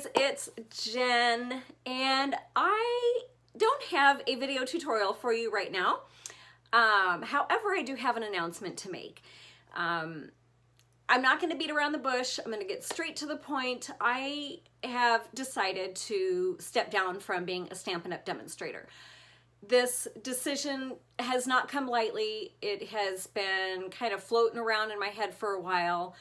guys, it's Jen, and I don't have a video tutorial for you right now. However, I do have an announcement to make. I'm not going to beat around the bush. I'm going to get straight to the point. I have decided to step down from being a Stampin' Up! Demonstrator. This decision has not come lightly. It has been kind of floating around in my head for a while.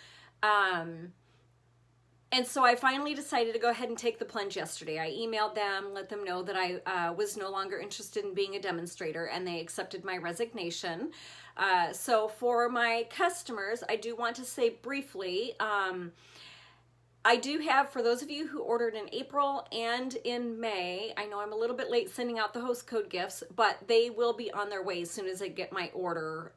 And so I finally decided to go ahead and take the plunge yesterday. I emailed them, let them know that I was no longer interested in being a demonstrator, and they accepted my resignation. So for my customers, I do want to say briefly, I do have, for those of you who ordered in April and in May, I know I'm a little bit late sending out the host code gifts, but they will be on their way as soon as I get my order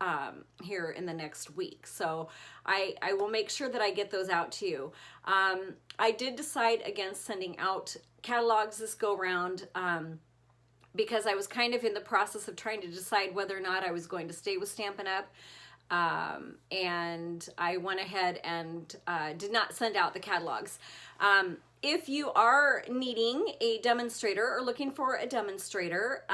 here in the next week. So I will make sure that I get those out to you. I did decide against sending out catalogs this go round because I was kind of in the process of trying to decide whether or not I was going to stay with Stampin' Up! And I went ahead and did not send out the catalogs. If you are needing a demonstrator or looking for a demonstrator,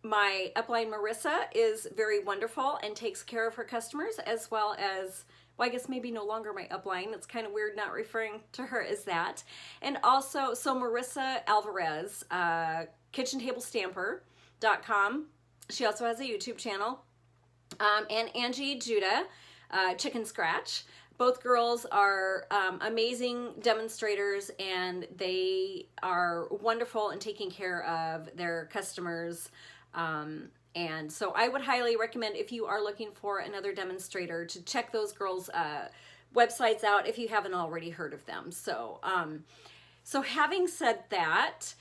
my upline Marissa is very wonderful and takes care of her customers, as well as, well, I guess maybe no longer my upline. It's kind of weird not referring to her as that. And also, so Marissa Alvarez, kitchentablestamper.com. She also has a YouTube channel. And Angie Judah, Chicken Scratch. Both girls are amazing demonstrators, and they are wonderful in taking care of their customers. And so I would highly recommend, if you are looking for another demonstrator, to check those girls' websites out if you haven't already heard of them. So, so having said that,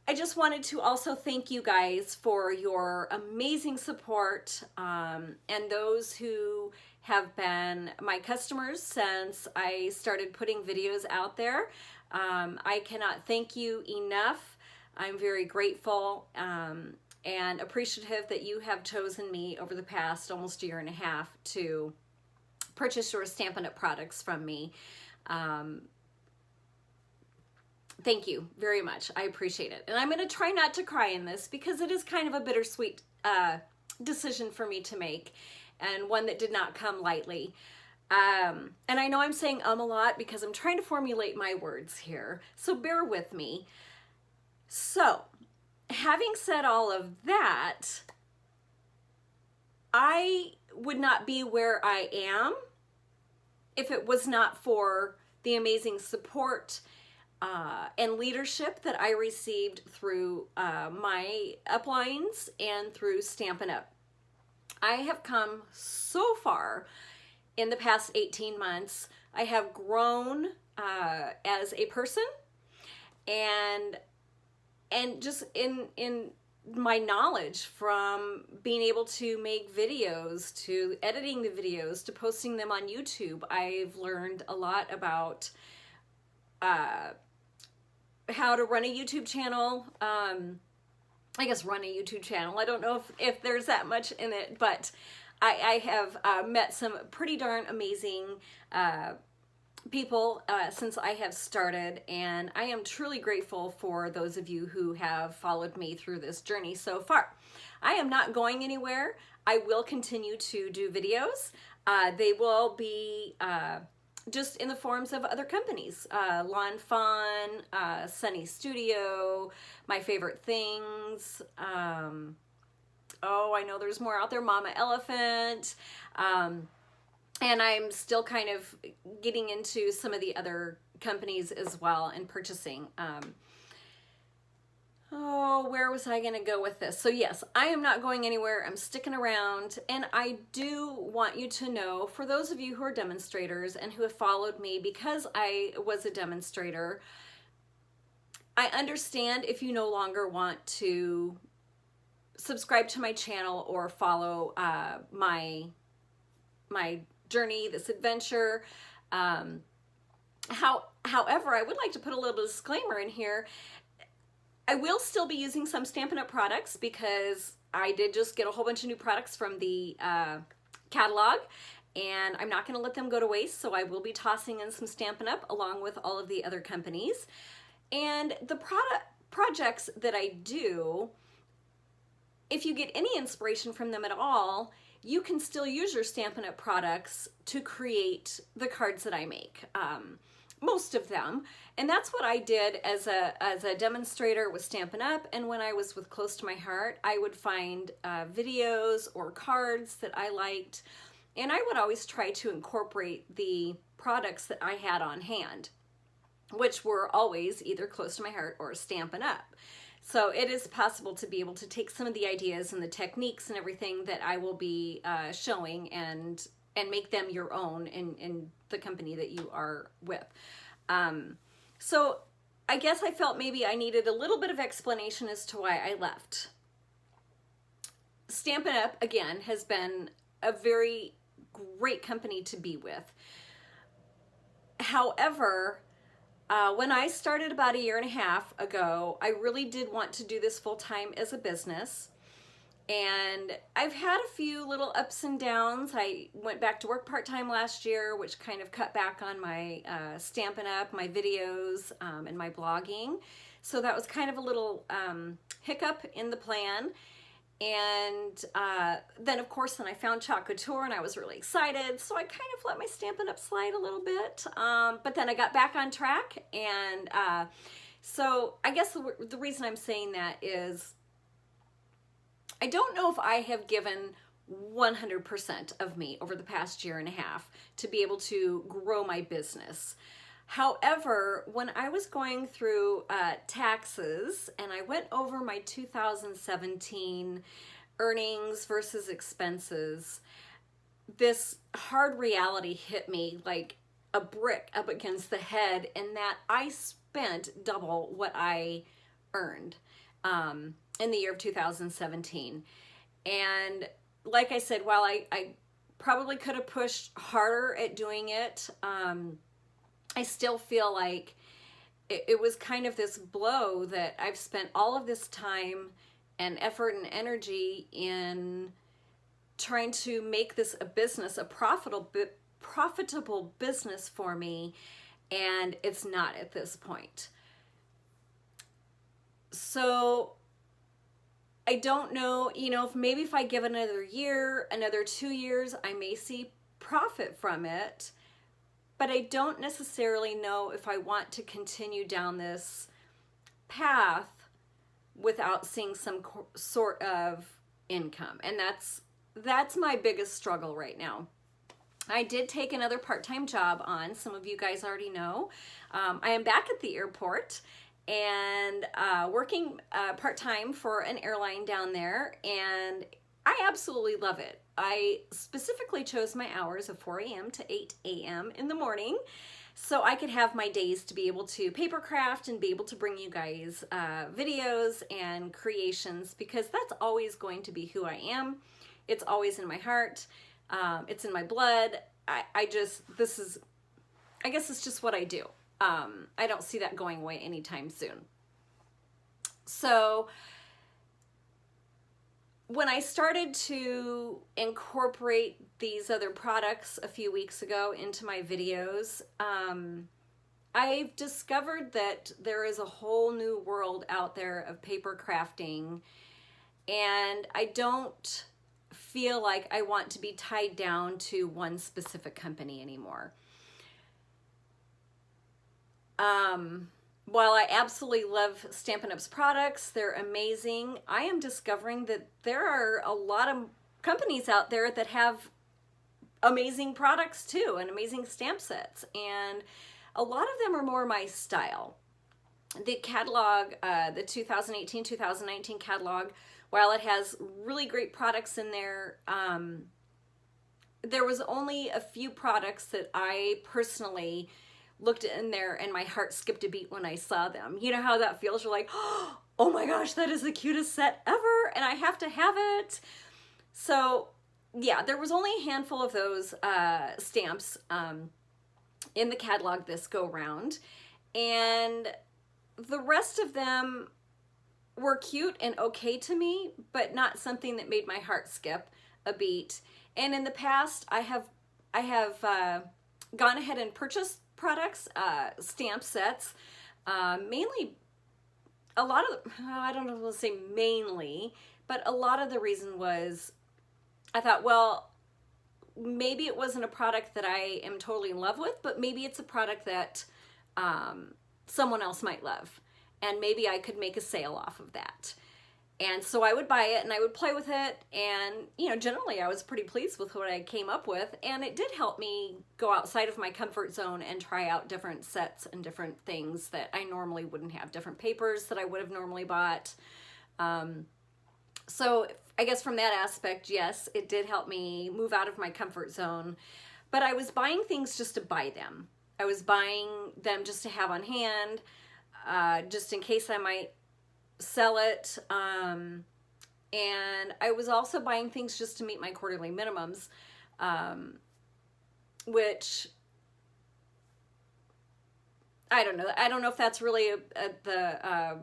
I just wanted to also thank you guys for your amazing support, and those who have been my customers since I started putting videos out there. I cannot thank you enough. I'm very grateful and appreciative that you have chosen me over the past almost year and a half to purchase your Stampin' Up! Products from me. Thank you very much. I appreciate it. And I'm going to try not to cry in this because it is kind of a bittersweet decision for me to make, and one that did not come lightly. And I know I'm saying a lot because I'm trying to formulate my words here, so bear with me. So, having said all of that, I would not be where I am if it was not for the amazing support and leadership that I received through my uplines and through Stampin' Up! I have come so far in the past 18 months. I have grown as a person, and just in my knowledge, from being able to make videos, to editing the videos, to posting them on YouTube. I've learned a lot about how to run a YouTube channel. I guess run a YouTube channel. I don't know if there's that much in it, but I have met some pretty darn amazing people since I have started, and I am truly grateful for those of you who have followed me through this journey so far. I am not going anywhere. I will continue to do videos. They will be just in the forms of other companies, Lawn Fun, Sunny Studio, My Favorite Things. Oh, I know there's more out there, Mama Elephant. And I'm still kind of getting into some of the other companies as well and purchasing. Oh, where was I going to go with this? So yes, I am not going anywhere. I'm sticking around, and I do want you to know, for those of you who are demonstrators and who have followed me because I was a demonstrator, I understand if you no longer want to subscribe to my channel or follow my journey, this adventure. However, I would like to put a little disclaimer in here. I will still be using some Stampin' Up! Products because I did just get a whole bunch of new products from the catalog, and I'm not going to let them go to waste, so I will be tossing in some Stampin' Up along with all of the other companies. And the projects that I do, if you get any inspiration from them at all, you can still use your Stampin' Up products to create the cards that I make. Most of them. And that's what I did as a demonstrator with Stampin' Up. And when I was with Close to My Heart, I would find videos or cards that I liked, and I would always try to incorporate the products that I had on hand, which were always either Close to My Heart or Stampin' Up. So it is possible to be able to take some of the ideas and the techniques and everything that I will be showing and make them your own in the company that you are with. So I guess I felt maybe I needed a little bit of explanation as to why I left. Stampin' Up, again, has been a very great company to be with. However, when I started about 1.5 years ago, I really did want to do this full-time as a business. And I've had a few little ups and downs. I went back to work part-time last year, which kind of cut back on my Stampin' Up, my videos, and my blogging. So that was kind of a little hiccup in the plan. And then, of course, then I found Chalk Couture, and I was really excited. So I kind of let my Stampin' Up slide a little bit. But then I got back on track. And so I guess the reason I'm saying that is I don't know if I have given 100% of me over the past 1.5 years to be able to grow my business. However, when I was going through taxes and I went over my 2017 earnings versus expenses, this hard reality hit me like a brick up against the head, in that I spent double what I earned in the year of 2017. And like I said, while I probably could have pushed harder at doing it, I still feel like it was kind of this blow that I've spent all of this time and effort and energy in trying to make this a business, a profitable business for me, and it's not at this point. So I don't know, if maybe if I give it another year, another 2 years, I may see profit from it. But I don't necessarily know if I want to continue down this path without seeing some sort of income. And that's my biggest struggle right now. I did take another part-time job on. Some of you guys already know. I am back at the airport and working part-time for an airline down there, and I absolutely love it. I specifically chose my hours of 4 a.m. to 8 a.m. in the morning so I could have my days to be able to papercraft and be able to bring you guys videos and creations, because that's always going to be who I am. It's always in my heart. It's in my blood. I guess it's just what I do. I don't see that going away anytime soon. So when I started to incorporate these other products a few weeks ago into my videos, I've discovered that there is a whole new world out there of paper crafting, and I don't feel like I want to be tied down to one specific company anymore. While I absolutely love Stampin' Up's products, they're amazing, I am discovering that there are a lot of companies out there that have amazing products too, and amazing stamp sets, and a lot of them are more my style. The catalog, the 2018-2019 catalog, while it has really great products in there, there was only a few products that I personally looked in there and my heart skipped a beat when I saw them. You know how that feels? You're like, oh my gosh, that is the cutest set ever, and I have to have it. So yeah, there was only a handful of those stamps in the catalog this go round, and the rest of them were cute and okay to me, but not something that made my heart skip a beat. And in the past, I have I have gone ahead and purchased products, stamp sets, mainly a lot of, I don't know if I'll say mainly, but a lot of the reason was I thought, well, maybe it wasn't a product that I am totally in love with, but maybe it's a product that someone else might love. And maybe I could make a sale off of that. And so I would buy it and I would play with it. And, you know, generally I was pretty pleased with what I came up with. And it did help me go outside of my comfort zone and try out different sets and different things that I normally wouldn't have, different papers that I would have normally bought. So I guess from that aspect, yes, it did help me move out of my comfort zone. But I was buying things just to buy them. I was buying them just to have on hand, just in case I might sell it. And I was also buying things just to meet my quarterly minimums, which I don't know. I don't know if that's really the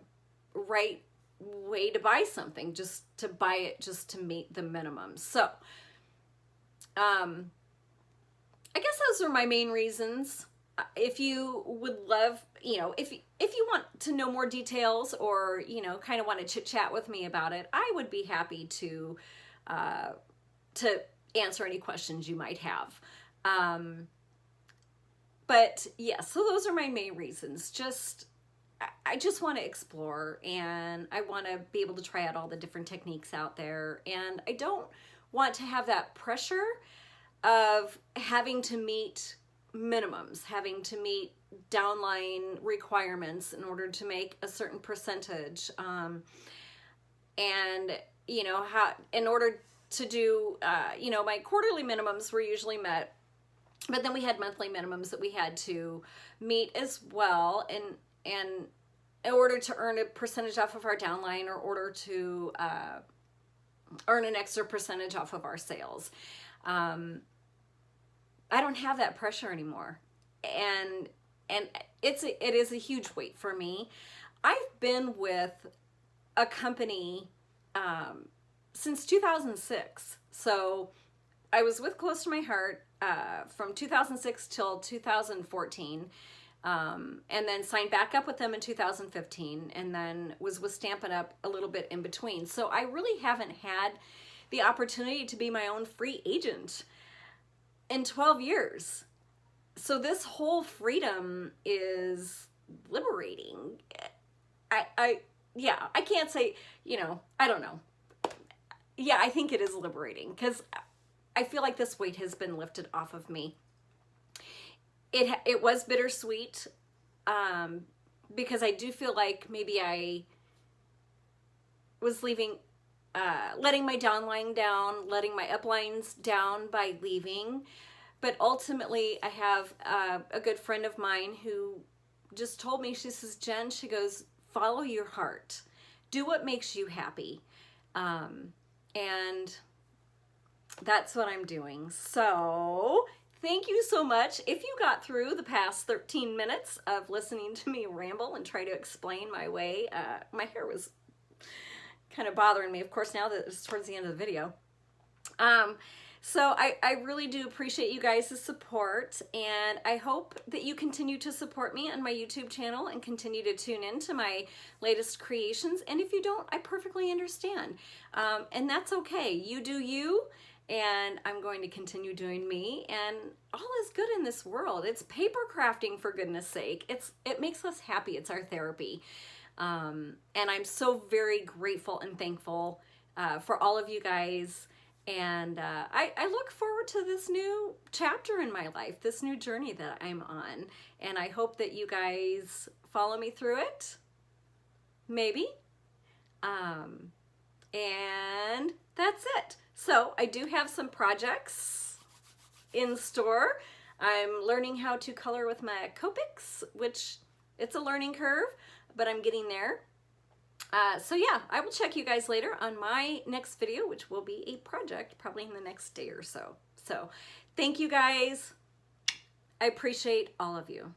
right way to buy something, just to buy it just to meet the minimums. So I guess those are my main reasons. If you would love, you know, if you want to know more details, or, you know, kind of want to chit chat with me about it, I would be happy to answer any questions you might have. But yeah, so those are my main reasons. I just want to explore, and I want to be able to try out all the different techniques out there. And I don't want to have that pressure of having to meet minimums, having to meet downline requirements in order to make a certain percentage. And, you know, in order to do, you know, my quarterly minimums were usually met, but then we had monthly minimums that we had to meet as well. And in order to earn a percentage off of our downline, or order to earn an extra percentage off of our sales. I don't have that pressure anymore. And it is a huge weight for me. I've been with a company since 2006. So I was with Close to My Heart from 2006 till 2014. And then signed back up with them in 2015, and then was with Stampin' Up a little bit in between. So I really haven't had the opportunity to be my own free agent in 12 years. So this whole freedom is liberating. I can't say, you know, I don't know. Yeah, I think it is liberating, because I feel like this weight has been lifted off of me. It was bittersweet, because I do feel like maybe I was leaving, letting my downline down, letting my uplines down by leaving. But ultimately, I have a good friend of mine who just told me, she says, Jen, she goes, follow your heart. Do what makes you happy. And that's what I'm doing. So thank you so much. If you got through the past 13 minutes of listening to me ramble and try to explain my way, my hair was kind of bothering me, of course, now that it's towards the end of the video. So I really do appreciate you guys' support, and I hope that you continue to support me on my YouTube channel and continue to tune in to my latest creations. And if you don't, I perfectly understand. And that's okay. You do you, and I'm going to continue doing me, and all is good in this world. It's paper crafting, for goodness sake. It makes us happy. It's our therapy. And I'm so very grateful and thankful for all of you guys. And I look forward to this new chapter in my life, this new journey that I'm on. And I hope that you guys follow me through it. Maybe. And that's it. So I do have some projects in store. I'm learning how to color with my Copics, which it's a learning curve, but I'm getting there. So yeah, I will check you guys later on my next video, which will be a project probably in the next day or so. So thank you guys. I appreciate all of you.